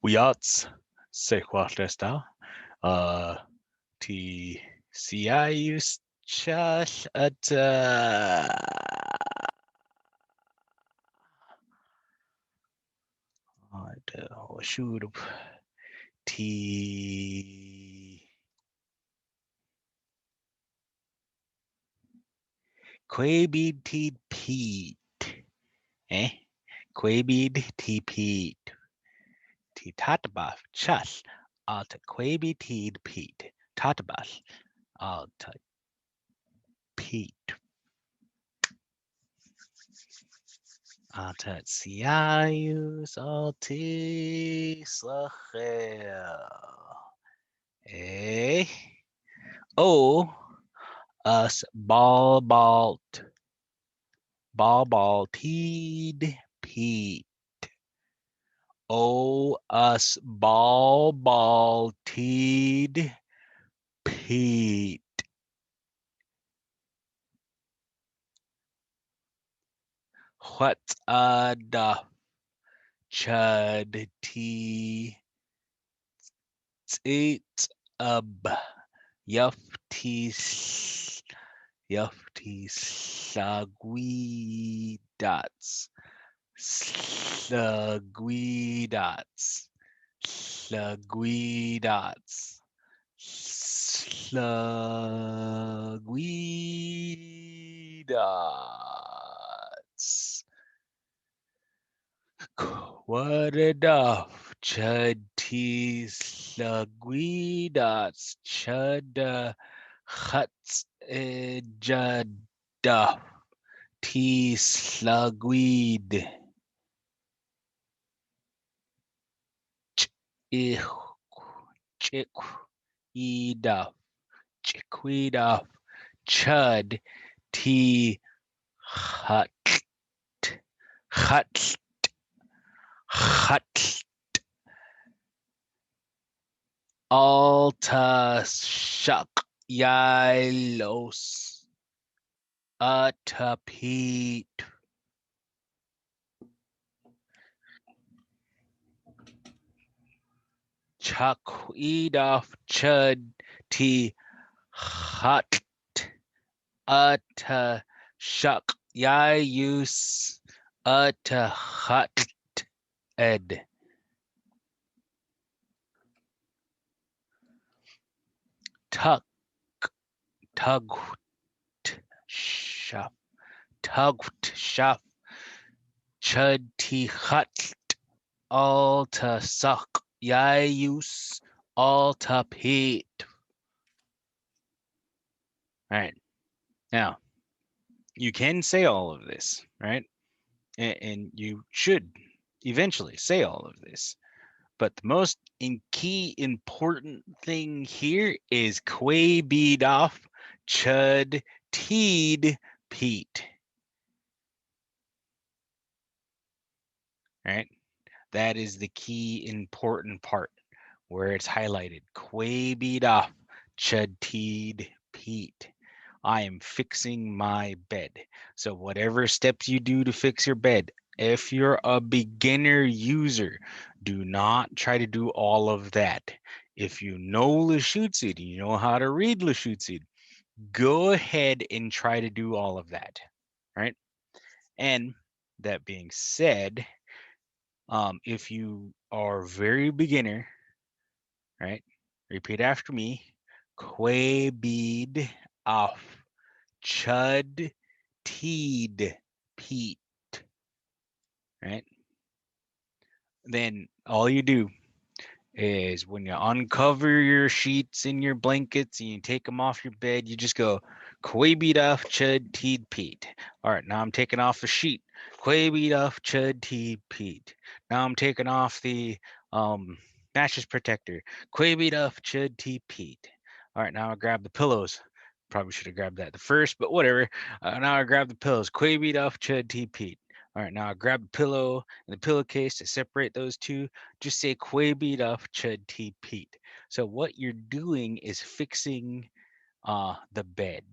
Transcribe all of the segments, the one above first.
Wiats sequatesta ti siaius chas at shoot ti quabid ti peat eh quabid ti peat ti tatabaf chas at quabid ti peat tatabas at peat at siaius altis lachel eh o us balbalteed Pete. O us balbalteed Pete. What the chud tea it ab yufties yufties sagweedats slugweedats slugweedats slugweedats what enough chud tea slugweedats chud huts jada tea slugweed chick eda chiquita chud tea hut hut hut alta shuck yalos atapete chaquita chud tea hut ata shuck yayus ata hut ed tuck tugged shaf tugged shaf chud tea hut alta suck yayus alta pete. All right. Now, you can say all of this, right? And you should eventually say all of this. But the most key important thing here is Quay bead off Chud Teed Pete. All right. That is the key important part where it's highlighted. Quay bead off Chud Teed Pete. I am fixing my bed. So whatever steps you do to fix your bed, if you're a beginner user, do not try to do all of that. If you know Lushootseed, you know how to read Lushootseed, go ahead and try to do all of that, right? And that being said, if you are very beginner, right? Repeat after me. Quay bead off chud teed Pete, right? Then all you do is when you uncover your sheets and your blankets and you take them off your bed, you just go Quay off chud teed Pete. All right, now I'm taking off the sheet. Quay off chud teed Pete. Now I'm taking off the mattress protector. Quay off chud teed Pete. All right, now I grab the pillows. Probably should have grabbed that the first, but whatever. Now I grab the pillows. Quay off chud teed Pete. All right, now I grab the pillow and the pillowcase to separate those two. Just say Quay off chud teed Pete. So what you're doing is fixing the bed,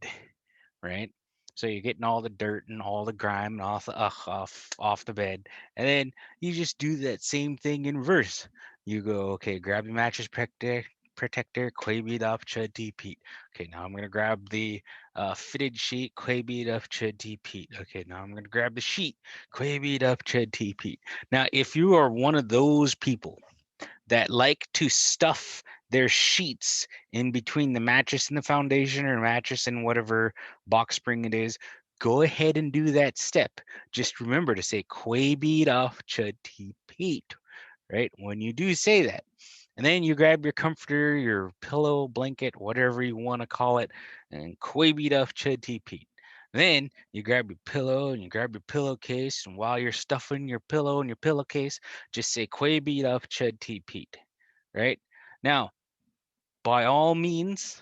right? So you're getting all the dirt and all the grime and off the bed, and then you just do that same thing in reverse. You go, okay, grab the mattress protector, Quabi up chud Pete. Okay, now I'm gonna grab the fitted sheet, Quabi up chud Pete. Okay, now I'm gonna grab the sheet, Quabi up chud Pete. Now, if you are one of those people that like to stuff their sheets in between the mattress and the foundation, or mattress and whatever box spring it is, go ahead and do that step. Just remember to say Quabi off chud Pete, right? When you do say that, and then you grab your comforter, your pillow, blanket, whatever you want to call it, and quabied up chud Pete. Then you grab your pillow and you grab your pillowcase, and while you're stuffing your pillow in your pillowcase, just say quabied up chud Pete, right? Now, by all means,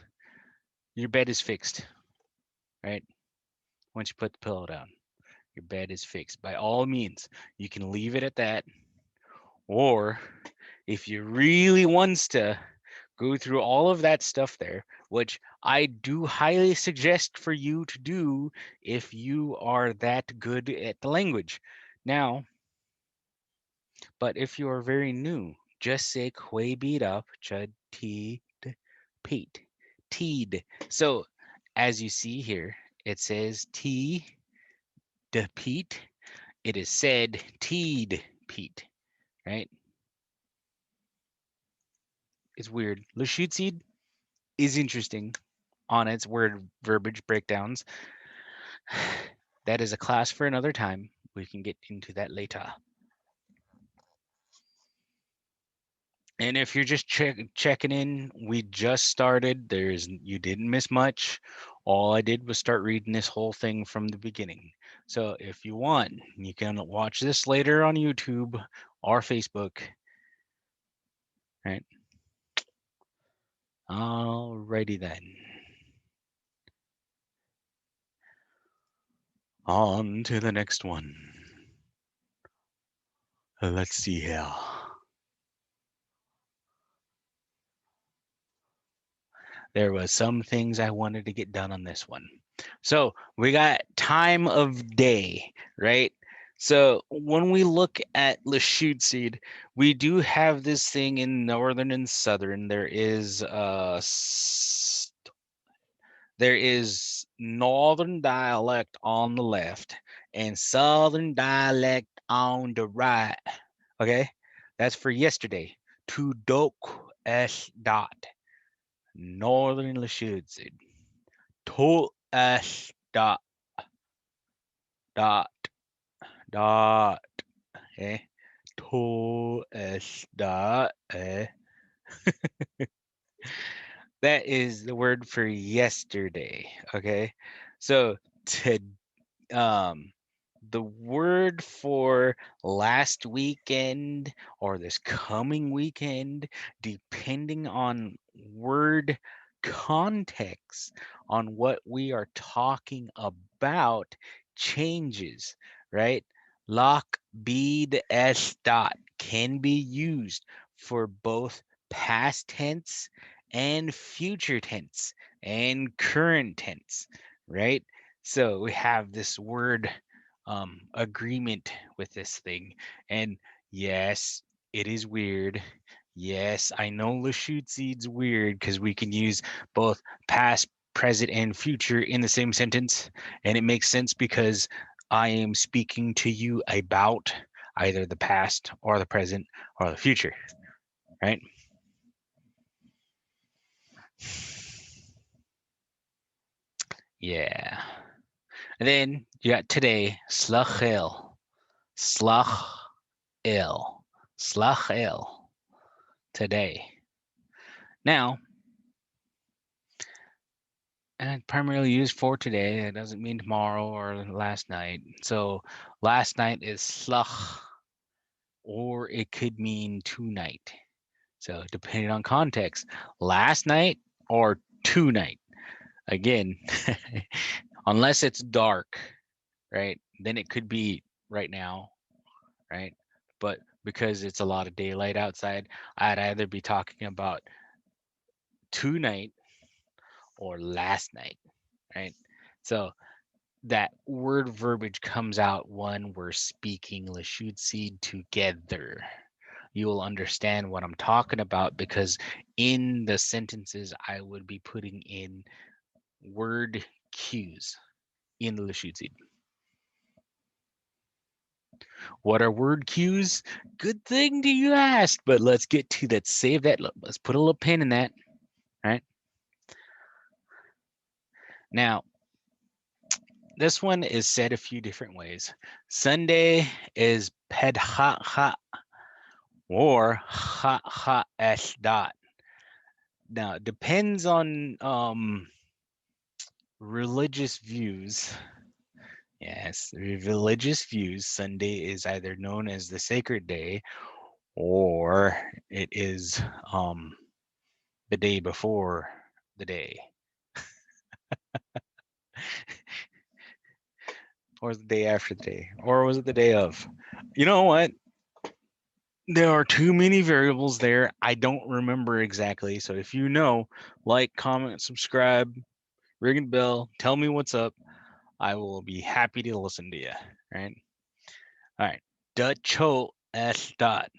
your bed is fixed, right? Once you put the pillow down, your bed is fixed. By all means, you can leave it at that, or if you really wants to go through all of that stuff there, which I do highly suggest for you to do if you are that good at the language. Now, but if you are very new, just say Quay beat up chud teed Pete. Teed. So as you see here, it says T de Pete. It is said teed Pete, right? It's weird. Lushootseed is interesting on its word verbiage breakdowns. That is a class for another time. We can get into that later. And if you're just checking in, we just started. You didn't miss much. All I did was start reading this whole thing from the beginning. So if you want, you can watch this later on YouTube or Facebook. Right. Alrighty then. On to the next one. Let's see here. There was some things I wanted to get done on this one. So we got time of day, right? So when we look at Lushootseed, we do have this thing in northern and southern. There is northern dialect on the left and southern dialect on the right. Okay, that's for yesterday. To doke s dot northern Lushootseed. To s dot dot dot. Okay, to s dot. That is the word for yesterday. Okay, so to um the word for last weekend or this coming weekend, depending on word context on what we are talking about, changes, right? Lock bead s dot can be used for both past tense and future tense and current tense, right? So we have this word agreement with this thing. And yes, it is weird. Yes, I know Lushootseed's weird because we can use both past, present, and future in the same sentence. And it makes sense because I am speaking to you about either the past or the present or the future, right? Yeah. And then you got today, slachel, slach el, slach el, today. Now, and primarily used for today. It doesn't mean tomorrow or last night. So last night is slach, or it could mean tonight. So depending on context, last night or tonight. Again, unless it's dark, right? Then it could be right now, right? But because it's a lot of daylight outside, I'd either be talking about tonight or last night, right? So that word verbiage comes out when we're speaking Lushootseed together. you will understand what I'm talking about, because in the sentences I would be putting in word cues in the Lushootseed. What are word cues? Good thing that you asked, but let's get to that. Save that. Let's put a little pin in that. All right. Now, this one is said a few different ways. Sunday is pedha or ha s dot. Now, it depends on religious views. Yes, religious views. Sunday is either known as the sacred day, or it is the day before the day, or the day after the day, or was it the day of? You know what? There are too many variables there. I don't remember exactly. So if you know, like, comment, subscribe, ring the bell, tell me what's up. I will be happy to listen to you. Right? All right. Dutch S dot.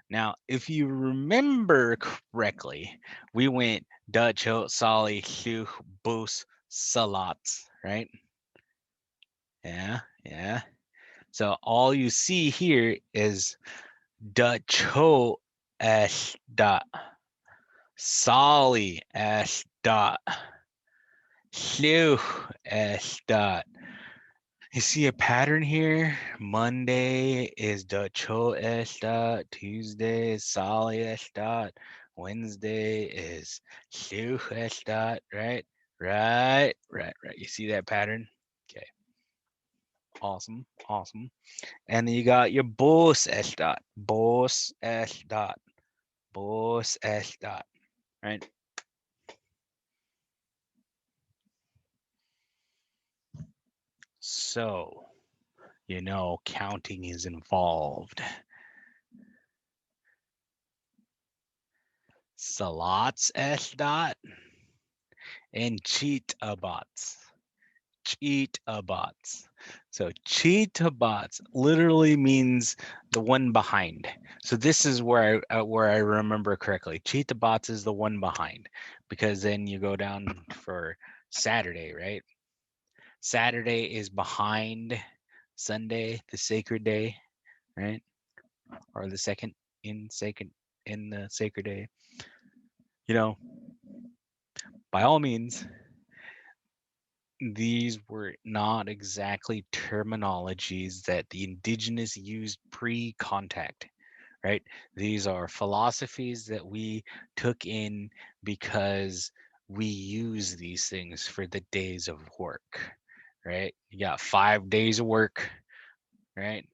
Now, if you remember correctly, we went Dutch Sali Hugh Boos Salats, right? Yeah, yeah. So all you see here is Dutch S dot. Sali S dot. Hugh S dot. You see a pattern here. Monday is Dacho S dot. Tuesday is Sali S dot. Wednesday is Hugh S dot. Right? Right. You see that pattern? Okay. Awesome. Awesome. And then you got your boss S dot. Boss S dot. Boss S dot. Right? So, counting is involved. Salats S dot and cheetabots. Cheetabots. So cheetabots literally means the one behind. So this is where I remember correctly. Cheetabots is the one behind, because then you go down for Saturday, right? Saturday is behind Sunday, the sacred day, right? Or the second in the sacred day. By all means, these were not exactly terminologies that the indigenous used pre-contact, right? These are philosophies that we took in because we use these things for the days of work, right? You got 5 days of work, right?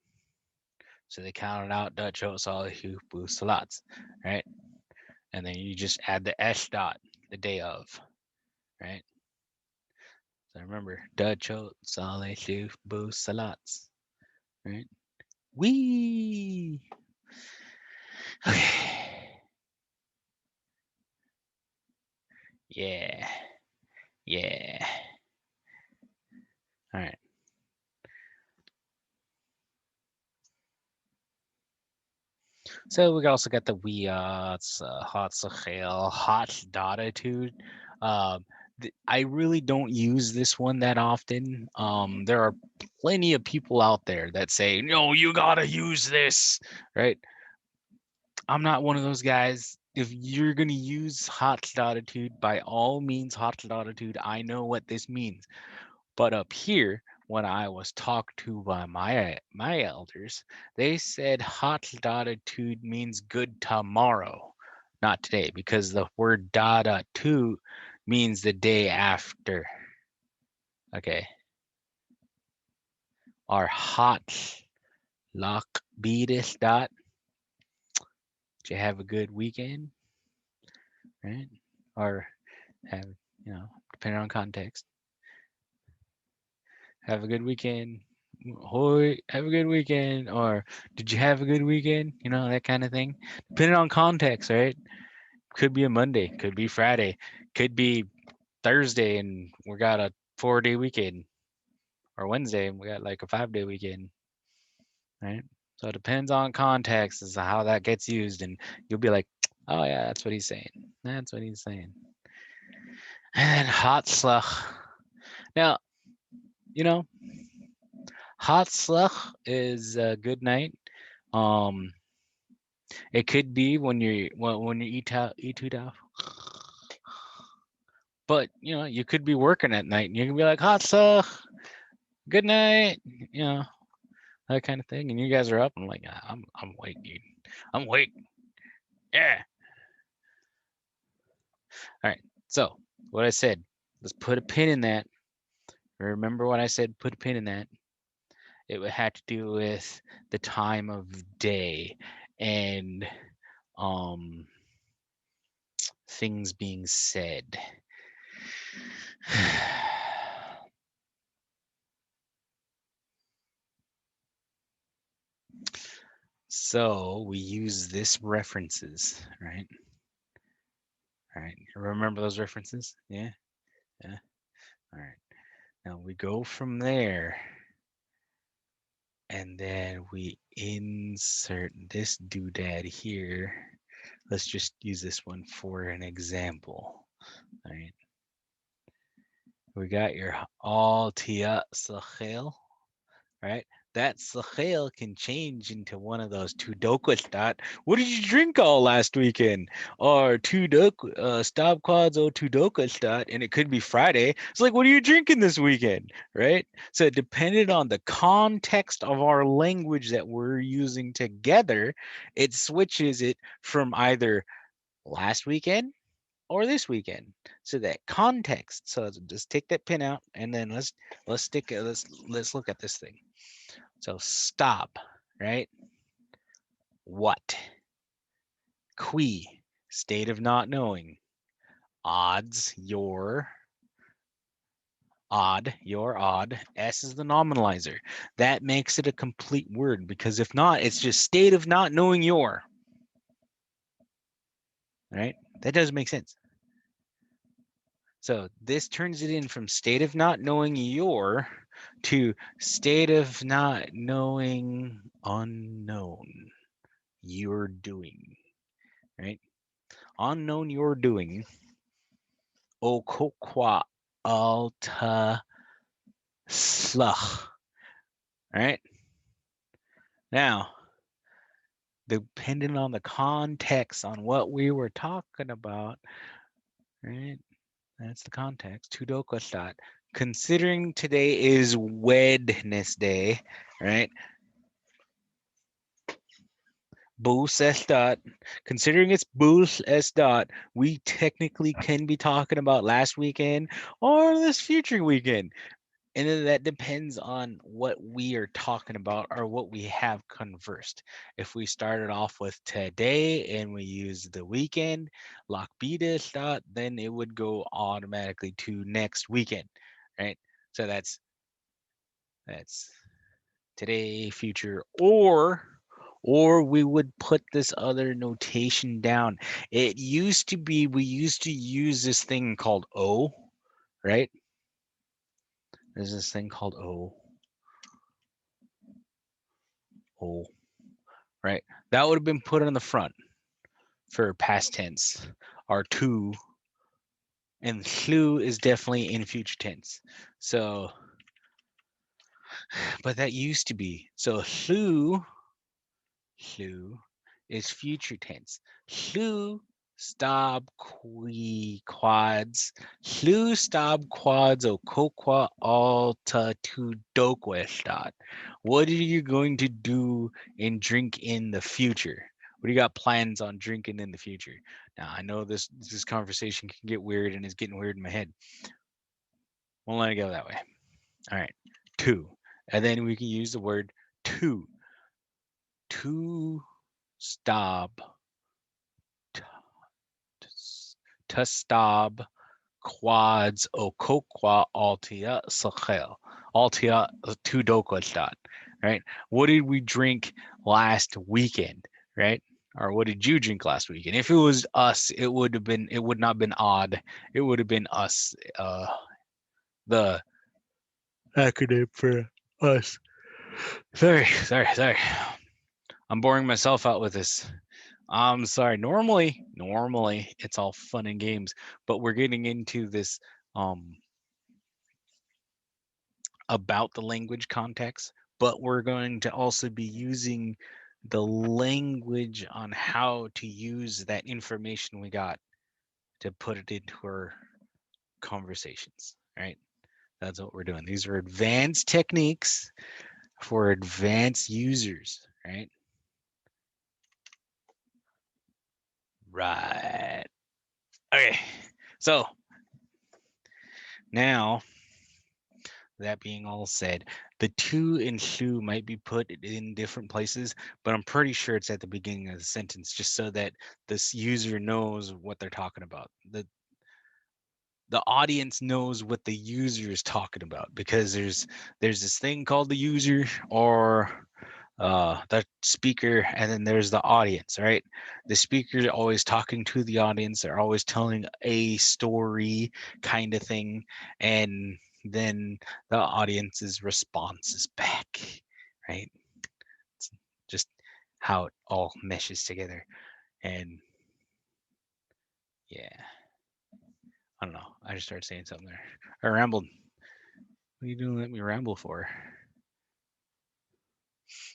So they counted out Dutch Osalihu Salats, right? And then you just add the S dot, the day of, right? So remember, Dacho Sale Shuf Boo Salats. Right? Wee. Okay. Yeah. Yeah. All right. So we also got the Weots, hot Sachel, hot Datitude. I really don't use this one that often. There are plenty of people out there that say, no, you gotta use this, right? I'm not one of those guys. If you're gonna use hot latitude, by all means, hot latitude. I know what this means. But up here, when I was talked to by my elders, they said hot latitude means good tomorrow, not today, because the word dada two means the day after. Okay. Our hot lock beatis dot. Did you have a good weekend? Right? Or have, depending on context. Have a good weekend. Hoy, have a good weekend. Or did you have a good weekend? That kind of thing. Depending on context, right? Could be a Monday, could be Friday, could be Thursday, and we got a 4-day weekend. Or Wednesday, and we got like a 5-day weekend. Right? So it depends on context as to how that gets used, and you'll be like, oh yeah, that's what he's saying. That's what he's saying. And hot slug. Now, you know, hot slug is good night. It could be when you eat off. But you could be working at night and you can be like, hot slug, good night, that kind of thing. And you guys are up. I'm like, I'm awake, dude. I'm awake. Yeah. All right. So what I said, let's put a pin in that. Remember what I said, put a pin in that. It would have to do with the time of day and things being said. So we use this references, right? All right. Remember those references? Yeah. Yeah. All right. Now we go from there and then we insert this doodad here. Let's just use this one for an example. All right. We got your altia sachel, right? That sachel can change into one of those two dokostat. What did you drink all last weekend? Or two stop quads or two dokostat, and it could be Friday. It's like, what are you drinking this weekend, right? So it depended on the context of our language that we're using together, it switches it from either last weekend or this weekend. So that context. So just take that pin out and then let's look at this thing. So stop, right? What? Qui, state of not knowing. Odds, your odd. S is the nominalizer. That makes it a complete word because if not, it's just state of not knowing your. Right? That doesn't make sense. So this turns it in from state of not knowing your to state of not knowing unknown. You're doing, right? Unknown you're doing. Okokwa alta sluch. Right? Now, depending on the context on what we were talking about, right? That's the context. Tudokostat. Considering today is Wednesday, right? Boost S dot. Considering it's Boost S dot, we technically can be talking about last weekend or this future weekend. And then that depends on what we are talking about or what we have conversed. If we started off with today and we use the weekend, Lockbeat dot, then it would go automatically to next weekend, right? So that's today, future, or we would put this other notation down. It used to be, we used to use this thing called O, right? There's this thing called O, right? That would have been put on the front for past tense. Or to, and flu is definitely in future tense. So, but that used to be. So flu is future tense. Flu stab quads. Flu stab quads o kokwa alta to dokwestat. What are you going to do and drink in the future? What do you got plans on drinking in the future? Now I know this conversation can get weird and it's getting weird in my head. Won't let it go that way. All right. Two. And then we can use the word to. To stop. To stop quads o kokwa altia sachel. Altia to dokwastat. Right? What did we drink last weekend? Right? Or what did you drink last weekend? If it was us, it would not have been odd. It would have been us. The acronym for us. Sorry. I'm boring myself out with this. I'm sorry. Normally it's all fun and games, but we're getting into this um about the language context, but we're going to also be using the language on how to use that information we got to put it into our conversations, right? That's what we're doing. These are advanced techniques for advanced users, right? Right. Okay. So now, that being all said, the to and shu might be put in different places, but I'm pretty sure it's at the beginning of the sentence, just so that this user knows what they're talking about. The audience knows what the user is talking about, because there's this thing called the user, or the speaker, and then there's the audience, right? The speaker is always talking to the audience. They're always telling a story kind of thing, and then the audience's response is back, right? It's just how it all meshes together. And yeah, I don't know. I just started saying something there. I rambled. What are you doing? Let me ramble for?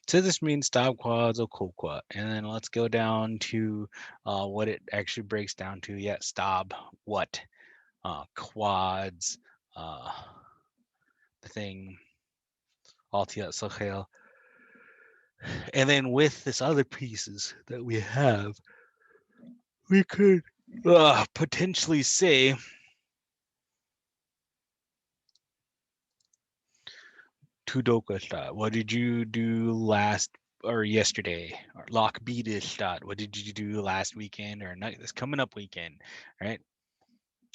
So this means stop quads or cool quad. And then let's go down to what it actually breaks down to. Yeah, stop what? Quads, uh, the thing, altiyat sochel. And then with this other pieces that we have, we could potentially say Tudokastat. What did you do last or yesterday? Or Lockbeatistat. What did you do last weekend or this coming up weekend? Right?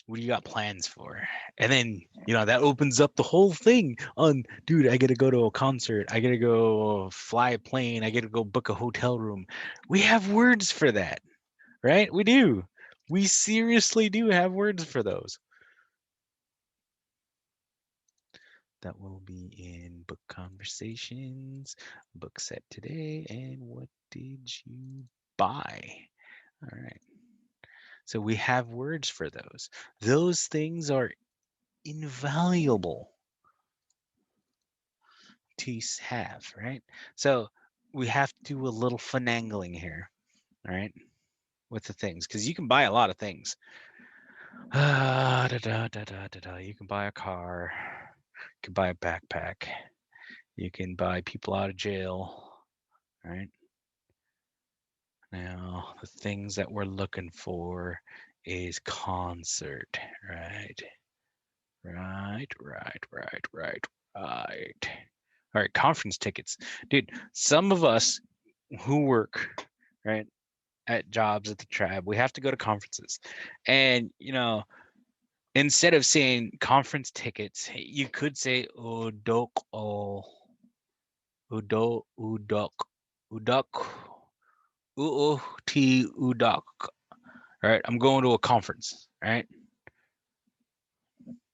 What do you got plans for? And then, that opens up the whole thing on, dude, I gotta go to a concert. I gotta go fly a plane. I gotta go book a hotel room. We have words for that, right? We do. We seriously do have words for those. That will be in book conversations, book set today, and what did you buy? All right. So we have words for those. Those things are invaluable to have, right? So we have to do a little finagling here, all right, with the things, because you can buy a lot of things. You can buy a car, you can buy a backpack, you can buy people out of jail, right? Now, the things that we're looking for is concert, right? Right. All right, conference tickets. Dude, some of us who work, right, at jobs at the tribe, we have to go to conferences. And, instead of saying conference tickets, you could say udok o udok udok uti udok. All right, I'm going to a conference, right?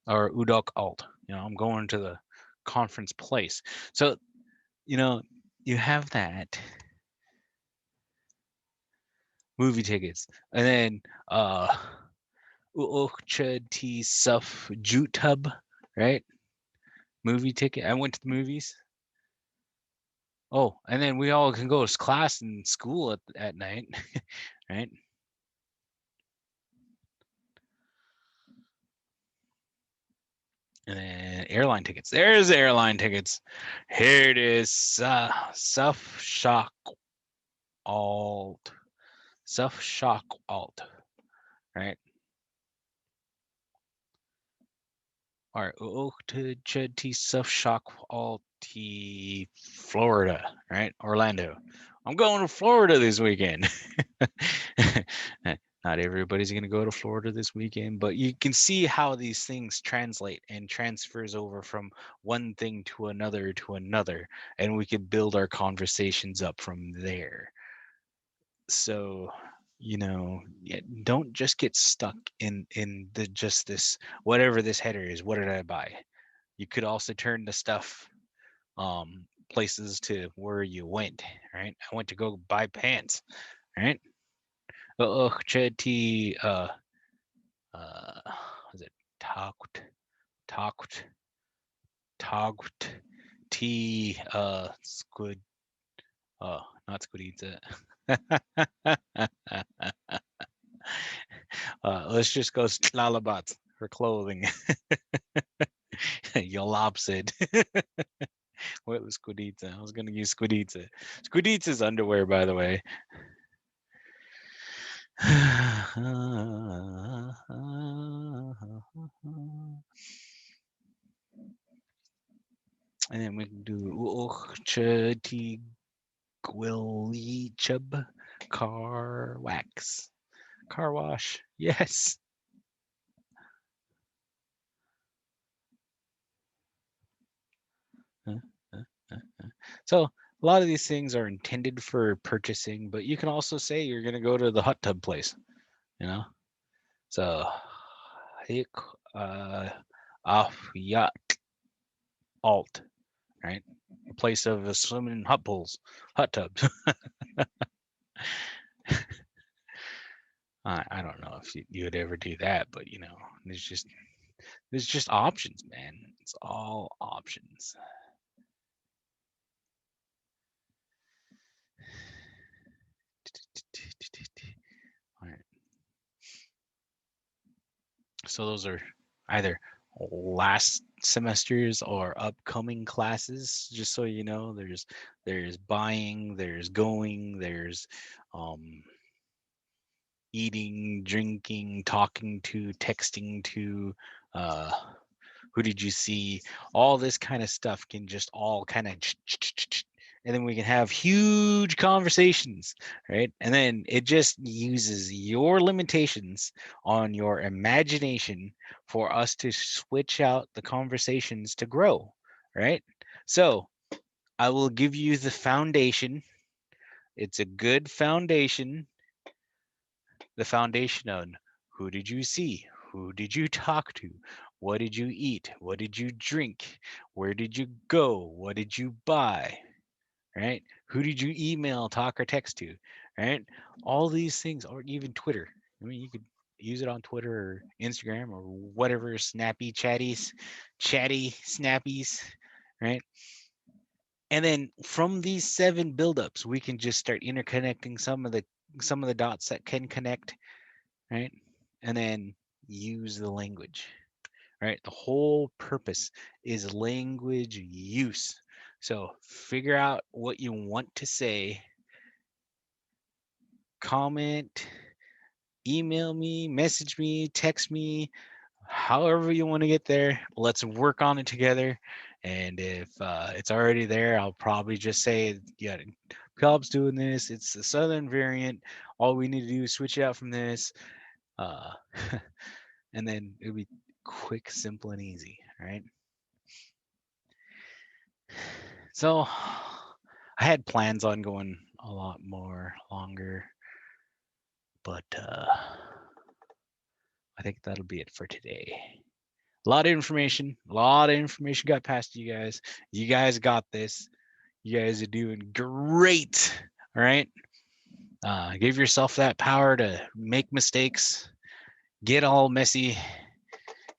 Or udok alt. I'm going to the conference place. So, you have that movie tickets, and then Uokchati Suf Jutub, right? Movie ticket. I went to the movies. Oh, and then we all can go to class and school at night, right? And then airline tickets. There's airline tickets. Here it is. Suf Shock Alt. Suf Shock Alt, right? All right. Uokchati Suf Shock Alt Florida, right? Orlando. I'm going to Florida this weekend. Not everybody's going to go to Florida this weekend, but you can see how these things translate and transfers over from one thing to another, and we can build our conversations up from there. So, don't just get stuck in the just this whatever this header is. What did I buy? You could also turn the stuff places to where you went, right? I went to go buy pants, right? Cheti uh is it talked talked talked t squid not squidita. Let's just go slalabat for clothing. Yolopsid. What was squidita? I was gonna use squidita. Squidita's underwear, by the way. And then we can do Uchati Gwilichub car wax. Car wash. Yes. So a lot of these things are intended for purchasing, but you can also say you're gonna go to the hot tub place, you know? So hik yacht alt, right? A place of swimming in hot pools, hot tubs. I don't know if you would ever do that, but there's just options, man. It's all options. All right. So those are either last semesters or upcoming classes. Just so you know, there's buying, there's going, there's um, eating, drinking, talking to, texting to. Uh, who did you see? All this kind of stuff can just all kind of, and then we can have huge conversations, right? And then it just uses your limitations on your imagination for us to switch out the conversations to grow, right? So I will give you the foundation. It's a good foundation. The foundation on who did you see? Who did you talk to? What did you eat? What did you drink? Where did you go? What did you buy? Right? Who did you email, talk, or text to? Right? All these things, or even Twitter. I mean, you could use it on Twitter or Instagram or whatever snappy chatties, chatty snappies, right? And then from these 7 buildups, we can just start interconnecting some of the dots that can connect, right? And then use the language, right? The whole purpose is language use. So figure out what you want to say, comment, email me, message me, text me, however you want to get there. Let's work on it together. And if it's already there, I'll probably just say, yeah, Cobb's doing this. It's the Southern variant. All we need to do is switch it out from this. Uh, and then it'll be quick, simple, and easy, right? So I had plans on going a lot more longer, but I think that'll be it for today. A lot of information got past you guys. You guys got this. You guys are doing great. All right. Give yourself that power to make mistakes, get all messy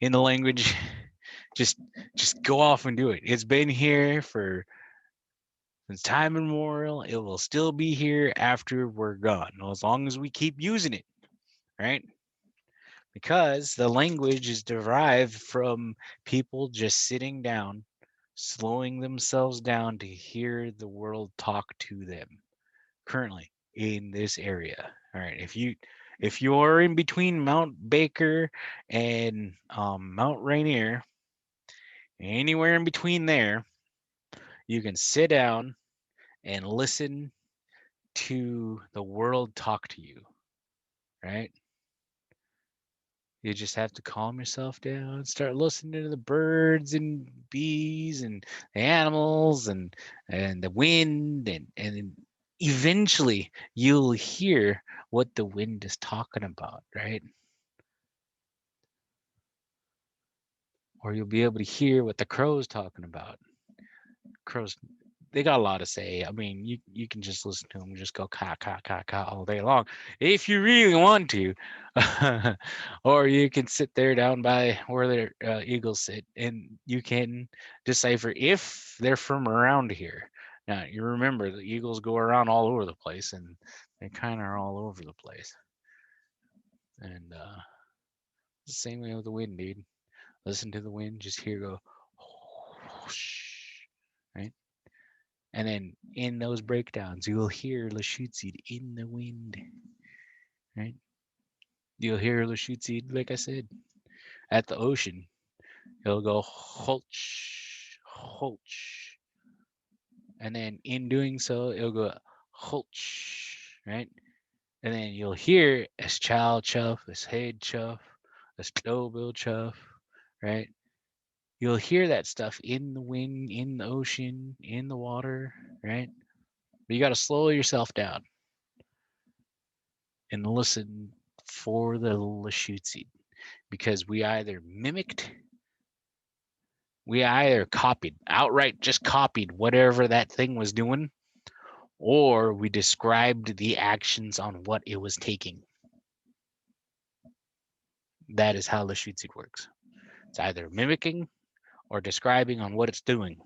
in the language. Just go off and do it. It's been here for since time immemorial. It will still be here after we're gone, as long as we keep using it, right? Because the language is derived from people just sitting down, slowing themselves down to hear the world talk to them currently in this area. All right. If you're in between Mount Baker and Mount Rainier, anywhere in between there, you can sit down and listen to the world talk to you, right? You just have to calm yourself down, start listening to the birds and bees and the animals and the wind and eventually you'll hear what the wind is talking about, right? Or you'll be able to hear what the crow's talking about. Crows they got a lot to say. I mean, you can just listen to them, just go ka ka ka ka all day long, if you really want to, or you can sit there down by where the eagles sit, and you can decipher if they're from around here. Now you remember the eagles go around all over the place, and they kind of are all over the place. And the same way with the wind, dude. Listen to the wind, just hear go, whoosh, right? And then in those breakdowns, you will hear Lushootseed in the wind, right? You'll hear Lushootseed, like I said, at the ocean. He'll go hulch, hulch. And then in doing so, it'll go hulch, right? And then you'll hear as child chuff, as head chuff, as snowbill chuff, right? You'll hear that stuff in the wind, in the ocean, in the water, right? But you got to slow yourself down and listen for the Lushootseed, because we either mimicked, we either copied, outright just copied whatever that thing was doing, or we described the actions on what it was taking. That is how Lushootseed works. It's either mimicking or describing on what it's doing.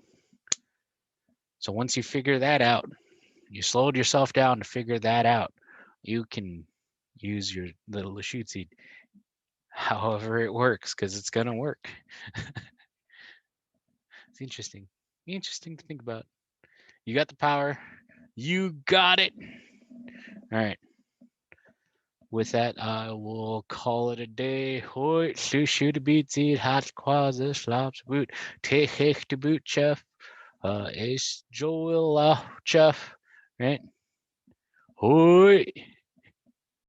So once you figure that out, you slowed yourself down to figure that out, you can use your little Lushootseed however it works, because it's gonna work. It's interesting. Interesting to think about. You got the power. You got it. All right. With that, I will call it a day. Hoi, shoot a beat, seed, hot quasi, slaps boot, take the boot, chef. Ace Joel, chef. Right? Hoi.